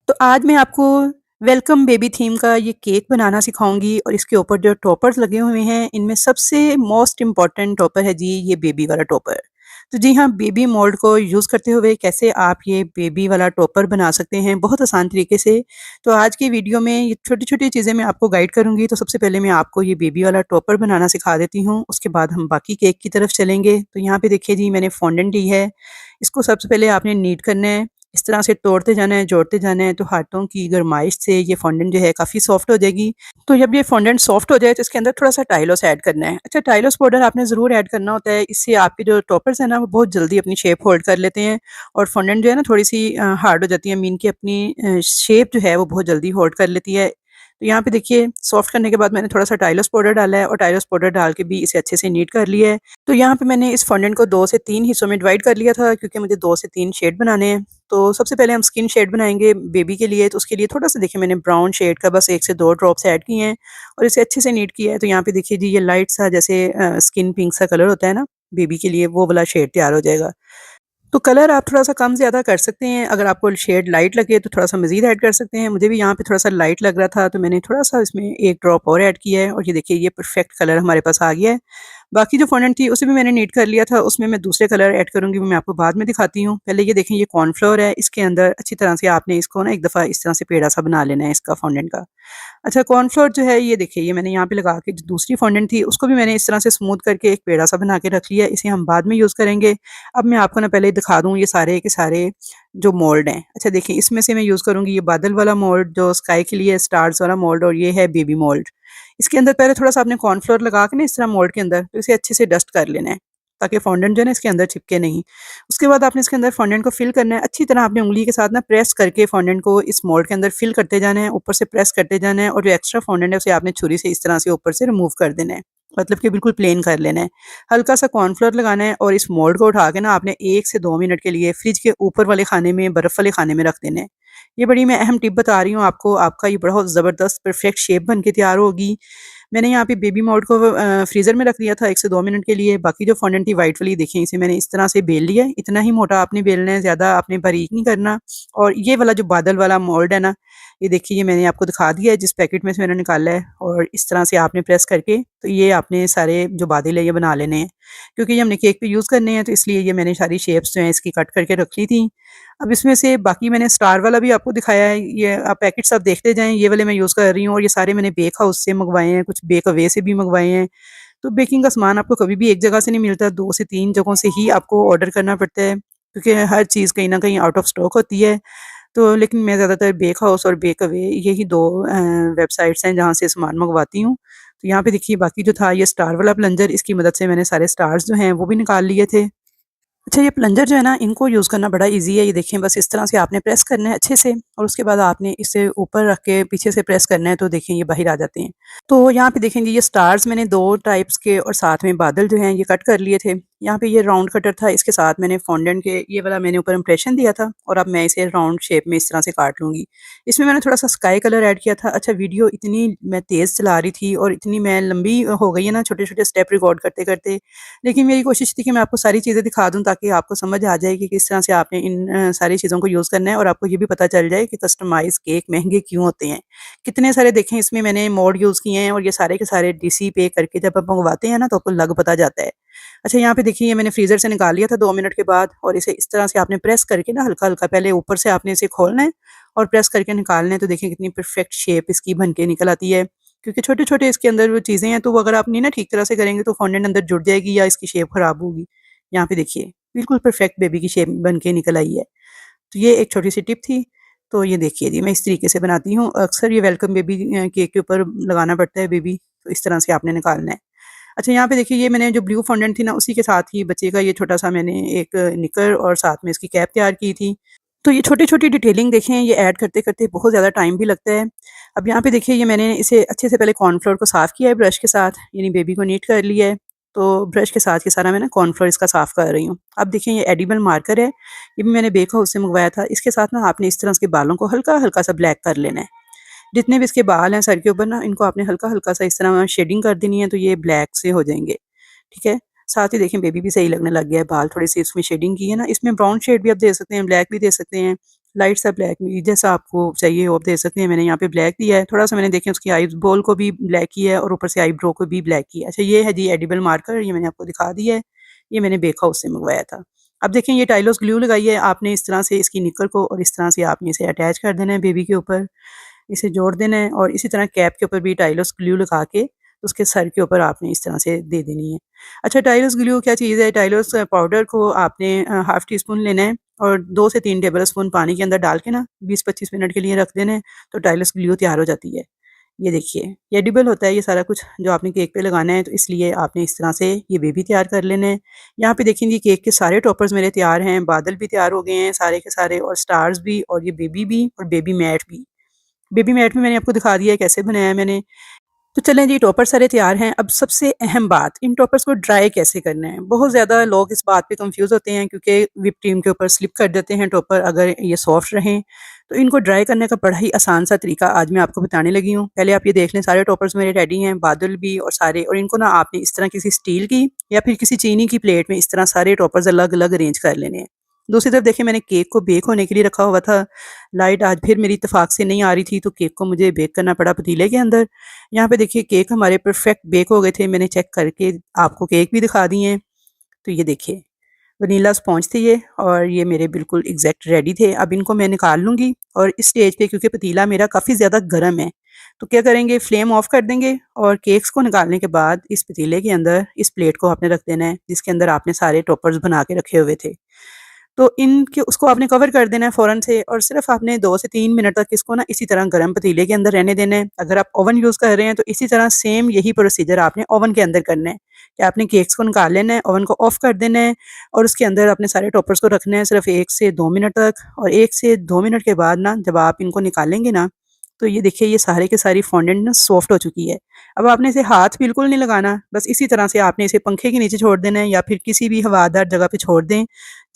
तो आज मैं आपको वेलकम बेबी थीम का ये केक बनाना सिखाऊंगी और इसके ऊपर जो टॉपर्स लगे हुए हैं इनमें सबसे मोस्ट इम्पॉर्टेंट टॉपर है जी ये बेबी वाला टॉपर। तो जी हाँ, बेबी मोल्ड को यूज़ करते हुए कैसे आप ये बेबी वाला टॉपर बना सकते हैं बहुत आसान तरीके से। तो आज की वीडियो में ये छोटी छोटी चीज़ें मैं आपको गाइड करूंगी। तो सबसे पहले मैं आपको ये बेबी वाला टॉपर बनाना सिखा देती हूँ, उसके बाद हम बाकी केक की तरफ चलेंगे। तो यहाँ पे देखिए जी, मैंने फॉन्डेंट ली है। इसको सबसे पहले आपने नीड करना है, इस तरह से तोड़ते जाना है, जोड़ते जाना है। तो हाथों की गरमाइश से ये फॉन्डेंट जो है काफ़ी सॉफ्ट हो जाएगी। तो जब ये फॉन्डेंट सॉफ्ट हो जाए तो इसके अंदर थोड़ा-सा टाइलोस ऐड करना है। अच्छा, टाइलोस पाउडर आपने ज़रूर ऐड करना होता है, इससे आपके जो टॉपर्स हैं ना वो बहुत जल्दी अपनी शेप होल्ड कर लेते हैं और फॉन्डेंट जो है ना थोड़ी-सी हार्ड हो जाती है, मीन कि अपनी शेप जो है वो बहुत जल्दी होल्ड कर लेती है। तो यहाँ पे देखिए, सॉफ्ट करने के बाद मैंने थोड़ा-सा टाइलोस पाउडर डाला है और टाइलोस पाउडर डाल के भी इसे अच्छे से नीट कर लिया है। तो यहाँ पे मैंने इस फॉन्डेंट को 2 से 3 हिस्सों में डिवाइड कर लिया था क्योंकि मुझे 2 से 3 शेड बनाने हैं। तो सबसे पहले हम स्किन शेड बनाएँगे बेबी के लिए। तो उसके लिए थोड़ा-सा देखिए, मैंने ब्राउन शेड का बस 1 से 2 ड्रॉप्स ऐड किए हैं और इसे अच्छे से नीट किया है। तो यहाँ पे देखिए जी, ये लाइट सा जैसे स्किन पिंक सा कलर होता है ना बेबी के लिए, वो वाला शेड तैयार हो जाएगा। तो कलर आप थोड़ा-सा कम-ज़्यादा कर सकते हैं। अगर आपको शेड लाइट लगे तो थोड़ा-सा मज़ीद ऐड कर सकते हैं। मुझे भी यहाँ पे थोड़ा-सा लाइट लग रहा था तो मैंने थोड़ा-सा इसमें 1 ड्रॉप और ऐड किया है और ये देखिए, ये परफेक्ट कलर हमारे पास आ गया है। बाकी जो फॉन्डेंट थी उसे भी मैंने नीट कर लिया था, उसमें मैं दूसरे कलर ऐड करूँगी, वो मैं आपको बाद में दिखाती हूँ। पहले ये देखें, ये कॉर्नफ्लोर है, इसके अंदर अच्छी तरह से आपने इसको ना एक दफ़ा इस तरह से पेड़ा सा बना लेना है इसका फॉन्डेंट का। अच्छा, कॉर्नफ्लोर जो है ये देखिए, ये मैंने यहाँ पे लगा के जो दूसरी फॉन्डेंट थी उसको भी मैंने इस तरह से स्मूथ करके एक पेड़ा सा बना के रख लिया है, इसे हम बाद में यूज़ करेंगे। अब मैं आपको ना पहले दिखा दूँ ये सारे के सारे जो मोल्ड हैं। अच्छा देखिए, इसमें से मैं यूज़ करूँगी ये बादल वाला मोल्ड जो स्काई के लिए, स्टार्स वाला मोल्ड, और ये है बेबी मोल्ड। इसके अंदर पहले थोड़ा-सा आपने कॉर्नफ्लोर लगा के ना इस तरह मोल्ड के अंदर, तो इसे अच्छे से डस्ट कर लेना है ताकि फॉन्डेंट जो है ना इसके अंदर चिपके नहीं। उसके बाद आपने इसके अंदर फॉन्डेंट को फिल करना है। अच्छी तरह आपने उँगली के साथ ना प्रेस करके फॉन्डेंट को इस मोल्ड के अंदर फिल करते जाना है, ऊपर से प्रेस करते जाना है और जो एक्स्ट्रा फॉन्डेंट है उसे आपने छुरी से इस तरह से ऊपर से रिमूव कर देना है। मतलब कि बिल्कुल प्लेन कर लेना है। हल्का सा कॉर्नफ्लोर लगाना है और इस मोल्ड को उठा के ना आपने 1 से 2 मिनट के लिए फ्रिज के ऊपर वाले खाने में, बर्फ़ वाले खाने में रख देना है। ये बड़ी मैं अहम टिप बता रही हूँ आपको, आपका ये बहुत ज़बरदस्त परफेक्ट शेप बन के तैयार होगी। मैंने यहाँ पे बेबी मोल्ड को फ्रीज़र में रख दिया था 1 से 2 मिनट के लिए। बाकी जो फॉन्डेंट थी व्हाइट वाली, देखिए इसे मैंने इस तरह से बेल लिया है। इतना ही मोटा आपने बेलना है, ज़्यादा आपने बारीक नहीं करना। और ये वाला जो बादल वाला मोल्ड है ना, ये देखिए, ये मैंने आपको दिखा दिया है जिस पैकेट में से मैंने निकाला है, और इस तरह से आपने प्रेस करके तो ये आपने सारे जो बादल है ये बना लेने हैं। क्योंकि ये हमने केक पे यूज़ करने हैं तो इसलिए ये मैंने सारी शेप्स जो हैं इसकी कट करके रख ली थी। अब इसमें से बाकी मैंने स्टार वाला भी आपको दिखाया है, ये आप पैकेट्स आप देखते जाएँ, ये वाले मैं यूज़ कर रही हूँ और ये सारे मैंने बेक हाउस से मँगवाए हैं, कुछ बेक अवे से भी मँगवाए हैं। तो बेकिंग का सामान आपको कभी भी एक जगह से नहीं मिलता, 2 से 3 जगहों से ही आपको ऑर्डर करना पड़ता है, क्योंकि हर चीज़ कहीं न कहीं आउट ऑफ स्टॉक होती है। तो लेकिन मैं ज़्यादातर बेक हाउस और बेक अवे, यही 2 वेबसाइट्स हैं जहाँ से सामान मँगवाती हूँ। तो यहाँ पे देखिए, बाकी जो था ये स्टार वाला प्लंजर, इसकी मदद से मैंने सारे स्टार्स जो हैं वो भी निकाल लिए थे। अच्छा, ये प्लंजर जो है ना, इनको यूज़ करना बड़ा ईज़ी है। ये देखिए, बस इस तरह से आपने प्रेस करना है अच्छे से और उसके बाद आपने इसे ऊपर रख के पीछे से प्रेस करना है, तो देखिए ये बाहर आ जाते हैं। तो यहाँ पे देखेंगे, ये स्टार्स मैंने 2 टाइप्स के और साथ में बादल जो हैं ये कट कर लिए थे। यहाँ पे ये राउंड कटर था, इसके साथ मैंने फॉन्डेंट के ये वाला मैंने ऊपर इम्प्रेशन दिया था और अब मैं इसे राउंड शेप में इस तरह से काट लूँगी। इसमें मैंने थोड़ा-सा स्काई कलर ऐड किया था। अच्छा, वीडियो इतनी मैं तेज़ चला रही थी और इतनी मैं लंबी हो गई है ना छोटे-छोटे स्टेप रिकॉर्ड करते-करते, लेकिन मेरी कोशिश थी कि मैं आपको सारी चीज़ें दिखा दूँ ताकि आपको समझ आ जाए कि किस तरह से आपने इन सारी चीज़ों को यूज़ करना है और आपको ये भी पता चल जाए कि कस्टमाइज़ केक महँगे क्यों होते हैं। कितने सारे देखें इसमें मैंने मोड यूज़ किए हैं और ये सारे के सारे डीसी पे करके जब आप मँगवाते हैं ना तो आपको लग पता जाता है। अच्छा, यहाँ पे देखिए, ये मैंने फ्रीज़र से निकाल लिया था 2 मिनट के बाद और इसे इस तरह से आपने प्रेस करके ना हल्का-हल्का पहले ऊपर से आपने इसे खोलना है और प्रेस करके निकालना है, तो देखिए कितनी परफेक्ट शेप इसकी बन के निकल आती है। क्योंकि छोटे-छोटे इसके अंदर वो चीज़ें हैं, तो वो अगर आप नहीं ना ठीक तरह से करेंगे तो फॉन्डेंट अंदर जुड़ जाएगी या इसकी शेप खराब होगी। यहाँ पे देखिए, बिल्कुल परफेक्ट बेबी की शेप बन के निकल आई है। तो ये एक छोटी-सी टिप थी। तो ये देखिए जी, मैं इस तरीके से बनाती हूँ। अक्सर ये वेलकम बेबी केक के ऊपर लगाना पड़ता है बेबी, तो इस तरह से आपने निकालना है। अच्छा, यहाँ पे देखिए, ये मैंने जो ब्लू फॉन्डेंट थी ना उसी के साथ ही बच्चे का ये छोटा-सा मैंने एक निकर और साथ में इसकी कैप तैयार की थी। तो ये छोटी-छोटी डिटेलिंग देखें, ये ऐड करते-करते बहुत ज़्यादा टाइम भी लगता है। अब यहाँ पे देखिए, ये मैंने इसे अच्छे से पहले कॉर्नफ्लोर को साफ़ किया है ब्रश के साथ, यानी बेबी को नीट कर लिया है। तो ब्रश के साथ ये सारा मैं ना कॉर्नफ्लोर इसका साफ़ कर रही हूँ। अब देखिए, ये एडिबल मार्कर है, ये भी मैंने बेक हाउस से मँगवाया था। इसके साथ ना आपने इस तरह इसके बालों को हल्का-हल्का सा ब्लैक कर लेना है। जितने भी इसके बाल हैं सर के ऊपर ना, इनको आपने हल्का-हल्का सा इस तरह शेडिंग कर देनी है, तो ये ब्लैक से हो जाएँगे। ठीक है? साथ ही देखें, बेबी भी सही लगने लग गया है, बाल थोड़ी-सी इसमें शेडिंग की है ना, इसमें ब्राउन शेड भी आप दे सकते हैं, ब्लैक भी दे सकते हैं। लाइट सा ब्लैक भी जैसा आपको चाहिए वो आप दे सकते हैं। मैंने यहाँ पे ब्लैक दिया है, थोड़ा सा मैंने देखें उसकी आई बॉल को भी ब्लैक किया है और ऊपर से आईब्रो को भी ब्लैक किया है। अच्छा ये है जी एडिबल मार्कर, ये मैंने आपको दिखा दिया है, ये मैंने बेक हाउस से मंगवाया था। अब देखें ये टाइलोस ग्लू लगाई है आपने, इस तरह से इसकी निकल को और इस तरह से आपने इसे अटैच कर देना है बेबी के ऊपर, इसे जोड़ देना है और इसी तरह कैप के ऊपर भी टाइलोस ग्लू लगा के उसके सर के ऊपर आपने इस तरह से दे देनी है। अच्छा टाइलोस ग्लू क्या चीज़ है, टाइलोस पाउडर को आपने हाफ़ टी स्पून लेना है और 2 से 3 टेबल स्पून पानी के अंदर डाल के ना 20-25 मिनट के लिए रख देना है, तो टाइलोस ग्लू तैयार हो जाती है। ये देखिए, ये एडिबल होता है ये सारा कुछ जो आपने केक पे लगाना है, तो इसलिए आपने इस तरह से ये बेबी तैयार कर लेना है। यहाँ पे देखेंगे केक के सारे टॉपर्स मेरे तैयार हैं, बादल भी तैयार हो गए हैं सारे के सारे और स्टार्स भी और ये बेबी भी और बेबी मैट भी। बेबी मैट में मैंने आपको दिखा दिया है कैसे बनाया है मैंने। तो चलें जी टॉपर सारे तैयार हैं। अब सबसे अहम बात, इन टॉपर्स को ड्राई कैसे करना है। बहुत ज़्यादा लोग इस बात पे कंफ्यूज होते हैं क्योंकि व्हिप क्रीम के ऊपर स्लिप कर देते हैं टॉपर अगर ये सॉफ्ट रहें। तो इनको ड्राई करने का बड़ा ही आसान सा तरीका आज मैं आपको बताने लगी हूँ। पहले आप ये देख लें सारे टॉपर्स मेरे रेडी हैं, बादल भी और सारे, और इनको ना आपने इस तरह किसी स्टील की या फिर किसी चीनी की प्लेट में इस तरह सारे टॉपर्स अलग-अलग अरेंज कर लेने हैं। दूसरी तरफ देखिए मैंने केक को बेक होने के लिए रखा हुआ था। लाइट आज फिर मेरी इत्तेफाक से नहीं आ रही थी तो केक को मुझे बेक करना पड़ा पतीले के अंदर। यहाँ पे देखिए केक हमारे परफेक्ट बेक हो गए थे, मैंने चेक करके आपको केक भी दिखा दिए हैं। तो ये देखिए वनीला स्पॉन्ज थे ये और ये मेरे बिल्कुल एग्जैक्ट रेडी थे। अब इनको मैं निकाल लूँगी और इस स्टेज पे क्योंकि पतीला मेरा काफ़ी ज़्यादा गर्म है, तो क्या करेंगे फ्लेम ऑफ कर देंगे और केक्स को निकालने के बाद इस पतीले के अंदर इस प्लेट को आपने रख देना है जिसके अंदर आपने सारे टॉपर्स बना के रखे हुए थे। तो इनके उसको आपने कवर कर देना है फ़ौरन से और सिर्फ़ आपने 2 से 3 मिनट तक इसको ना इसी तरह गरम पतीले के अंदर रहने देना है। अगर आप ओवन यूज़ कर रहे हैं तो इसी तरह सेम यही प्रोसीजर आपने ओवन के अंदर करना है कि आपने केक्स को निकाल लेना है, ओवन को ऑफ़ कर देना है और उसके अंदर अपने सारे टॉपर्स को रखना है सिर्फ़ 1 से 2 मिनट तक और 1 से 2 मिनट के बाद ना जब आप इनको निकालेंगे ना, तो ये देखिए ये सारे के सारी फॉन्डेंट ना सॉफ्ट हो चुकी है। अब आपने इसे हाथ बिल्कुल नहीं लगाना, बस इसी तरह से आपने इसे पंखे के नीचे छोड़ देना है या फिर किसी भी हवादार जगह पे छोड़ दें।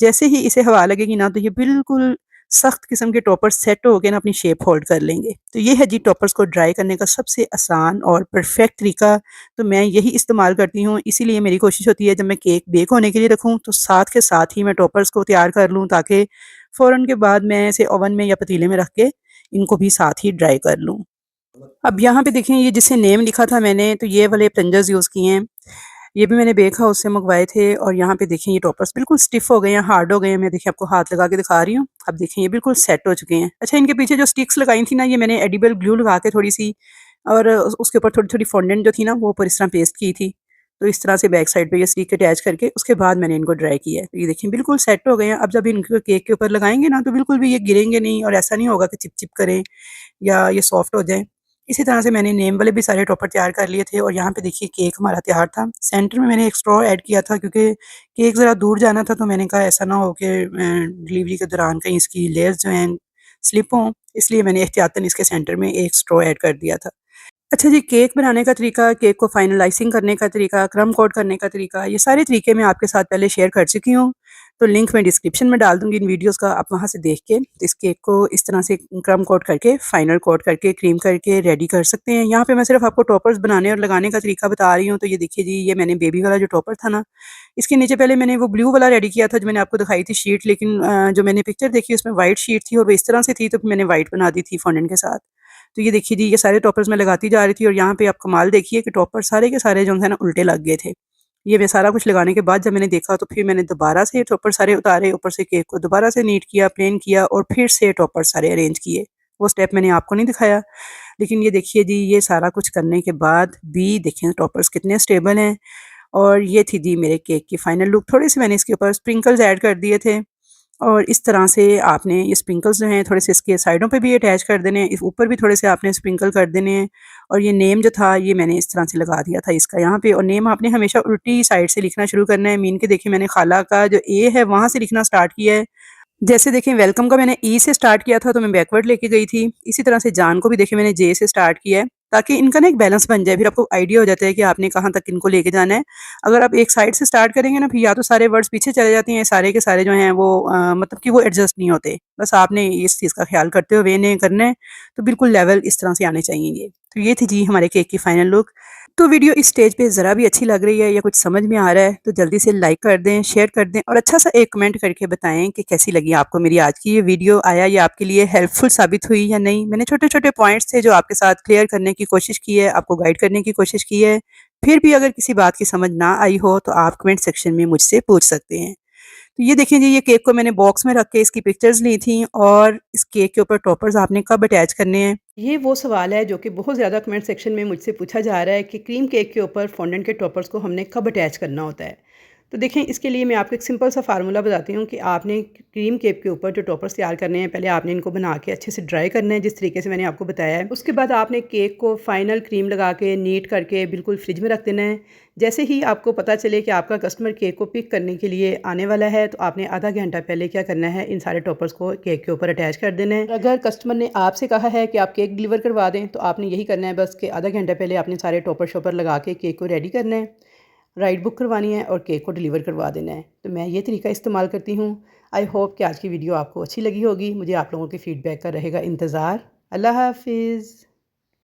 जैसे ही इसे हवा लगेगी ना तो ये बिल्कुल सख्त किस्म के टॉपर्स सेट होके ना अपनी शेप होल्ड कर लेंगे। तो ये है जी टॉपर्स को ड्राई करने का सबसे आसान और परफेक्ट तरीका। तो मैं यही इस्तेमाल करती हूँ, इसीलिए मेरी कोशिश होती है जब मैं केक बेक होने के लिए रखूँ तो साथ के साथ ही मैं टॉपर्स को तैयार कर लूँ ताकि फ़ौरन के बाद मैं इसे ओवन में या पतीले में रख के इनको भी साथ ही ड्राई कर लूँ। अब यहाँ पे देखें ये जिसे नेम लिखा था मैंने तो ये वाले प्लंजर्स यूज़ किए हैं। ये भी मैंने बेक हाउस से मंगवाए थे और यहाँ पे देखें ये टॉपर्स बिल्कुल स्टिफ हो गए हैं, हार्ड हो गए हैं। मैं देखिए आपको हाथ लगा के दिखा रही हूँ। अब देखें ये बिल्कुल सेट हो चुके हैं। अच्छा इनके पीछे जो स्टिक्स लगाई थी ना ये मैंने एडिबल ग्लू लगा के थोड़ी-सी और उसके ऊपर थोड़ी-थोड़ी फॉन्डेंट जो थी ना वो ऊपर इस तरह पेस्ट की थी। तो इस तरह से बैक साइड पे ये स्टिक अटैच करके उसके बाद मैंने इनको ड्राई किया है। तो ये देखिए बिल्कुल सेट हो गए हैं। अब जब इनको केक के ऊपर लगाएँगे ना तो बिल्कुल भी ये गिरेंगे नहीं और ऐसा नहीं होगा कि चिप-चिप करें या ये सॉफ्ट हो जाएँ। इसी तरह से मैंने नेम वाले भी सारे टॉपर तैयार कर लिए थे और यहाँ पे देखिए केक हमारा तैयार था। सेंटर में मैंने एक स्ट्रॉ ऐड किया था क्योंकि केक ज़रा दूर जाना था तो मैंने कहा ऐसा ना हो कि डिलीवरी के दौरान कहीं इसकी लेयर्स जो हैं स्लिप हों, इसलिए मैंने एहतियातन इसके सेंटर में एक स्ट्रॉ ऐड कर दिया था। अच्छा जी, केक बनाने का तरीका, केक को फाइनलाइज़िंग करने का तरीका, क्रम्ब कोट करने का तरीका, ये सारे तरीके मैं आपके साथ पहले शेयर कर चुकी हूँ। तो लिंक मैं डिस्क्रिप्शन में डाल दूँगी इन वीडियोज़ का, आप वहाँ से देख के इस केक को इस तरह से क्रम्ब कोट करके, फाइनल कोट करके, क्रीम करके रेडी कर सकते हैं। यहाँ पे मैं सिर्फ़ आपको टॉपर्स बनाने और लगाने का तरीका बता रही हूँ। तो ये देखिए जी, ये मैंने बेबी वाला जो टॉपर था ना, इसके नीचे पहले मैंने वो ब्लू वाला रेडी किया था जो मैंने आपको दिखाई थी शीट, लेकिन जो मैंने पिक्चर देखी उसमें व्हाइट शीट थी और वो इस तरह से थी तो फिर मैंने व्हाइट बना दी थी फॉन्डेंट के साथ। तो ये देखिए जी, ये सारे टॉपर्स मैं लगाती जा रही थी और यहाँ पे आप कमाल देखिए कि टॉपर सारे के सारे जो है ना उल्टे लग गए थे। ये मैं सारा कुछ लगाने के बाद जब मैंने देखा तो फिर मैंने दोबारा से टॉपर सारे उतारे, ऊपर से केक को दोबारा से नीट किया, प्लेन किया और फिर से टॉपर सारे अरेंज किए। वो स्टेप मैंने आपको नहीं दिखाया। लेकिन ये देखिए जी, ये सारा कुछ करने के बाद भी देखिए टॉपर्स कितने स्टेबल हैं और ये थी जी मेरे केक की फाइनल लुक। थोड़े-से मैंने इसके ऊपर स्प्रिंकल्स ऐड कर दिए थे। और इस तरह से आपने ये स्प्रिंकल्स जो हैं थोड़े से इसके साइडों पे भी अटैच कर देने हैं, इस ऊपर भी थोड़े से आपने स्प्रिंकल कर देने हैं और ये नेम जो था ये मैंने इस तरह से लगा दिया था इसका यहाँ पे। और नेम आपने हमेशा उल्टी साइड से लिखना शुरू करना है। मीन के देखिए मैंने खाला का जो ए है वहाँ से लिखना स्टार्ट किया है। जैसे देखिए वेलकम का मैंने ई से स्टार्ट किया था तो मैं बैकवर्ड लेके गई थी। इसी तरह से जान को भी देखिए मैंने जे से स्टार्ट किया है ताकि इनका ना एक बैलेंस बन जाए। फिर आपको आइडिया हो जाता है कि आपने कहाँ तक इनको लेके जाना है। अगर आप एक साइड से स्टार्ट करेंगे ना फिर या तो सारे वर्ड्स पीछे चले जाते हैं, सारे के सारे जो हैं वो मतलब कि वो एडजस्ट नहीं होते। बस आपने इस चीज़ का ख्याल करते हुए इन्हें करना है तो बिल्कुल लेवल इस तरह से आने चाहिए ये। तो ये थी जी हमारे केक की फाइनल लुक। तो वीडियो इस स्टेज पे ज़रा भी अच्छी लग रही है या कुछ समझ में आ रहा है तो जल्दी से लाइक कर दें, शेयर कर दें और अच्छा सा एक कमेंट करके बताएं कि कैसी लगी आपको मेरी आज की ये वीडियो। आया ये आपके लिए हेल्पफुल साबित हुई या नहीं। मैंने छोटे-छोटे पॉइंट्स थे जो आपके साथ क्लियर करने की कोशिश की है, आपको गाइड करने की कोशिश की है। फिर भी अगर किसी बात की समझ ना आई हो तो आप कमेंट सेक्शन में मुझसे पूछ सकते हैं। तो ये देखिए जी, ये केक को मैंने बॉक्स में रख के इसकी पिक्चर्स ली थी और इस केक के ऊपर टॉपर्स आपने कब अटैच करने हैं? ये वो सवाल है जो कि बहुत ज़्यादा कमेंट सेक्शन में मुझसे पूछा जा रहा है कि क्रीम केक के ऊपर फॉन्डेंट के टॉपर्स को हमने कब अटैच करना होता है। तो देखें, इसके लिए मैं आपको एक सिंपल सा फार्मूला बताती हूँ कि आपने क्रीम केक के ऊपर जो टॉपर्स तैयार करने हैं, पहले आपने इनको बना के अच्छे से ड्राई करना है जिस तरीके से मैंने आपको बताया है। उसके बाद आपने केक को फाइनल क्रीम लगा के नीट करके बिल्कुल फ्रिज में रख देना है। जैसे ही आपको पता चले कि आपका कस्टमर केक को पिक करने के लिए आने वाला है तो आपने आधा घंटा पहले क्या करना है, इन सारे टॉपर्स को केक के ऊपर अटैच कर देना है। अगर कस्टमर ने आपसे कहा है कि आप केक डिलीवर करवा दें तो आपने यही करना है बस कि आधा घंटा पहले आपने सारे टॉपर शॉपर लगा के केक को रेडी करना है, राइड बुक करवानी है और केक को डिलीवर करवा देना है। तो मैं ये तरीका इस्तेमाल करती हूँ। आई होप कि आज की वीडियो आपको अच्छी लगी होगी। मुझे आप लोगों के फीडबैक का रहेगा इंतज़ार। अल्लाह हाफ़िज़।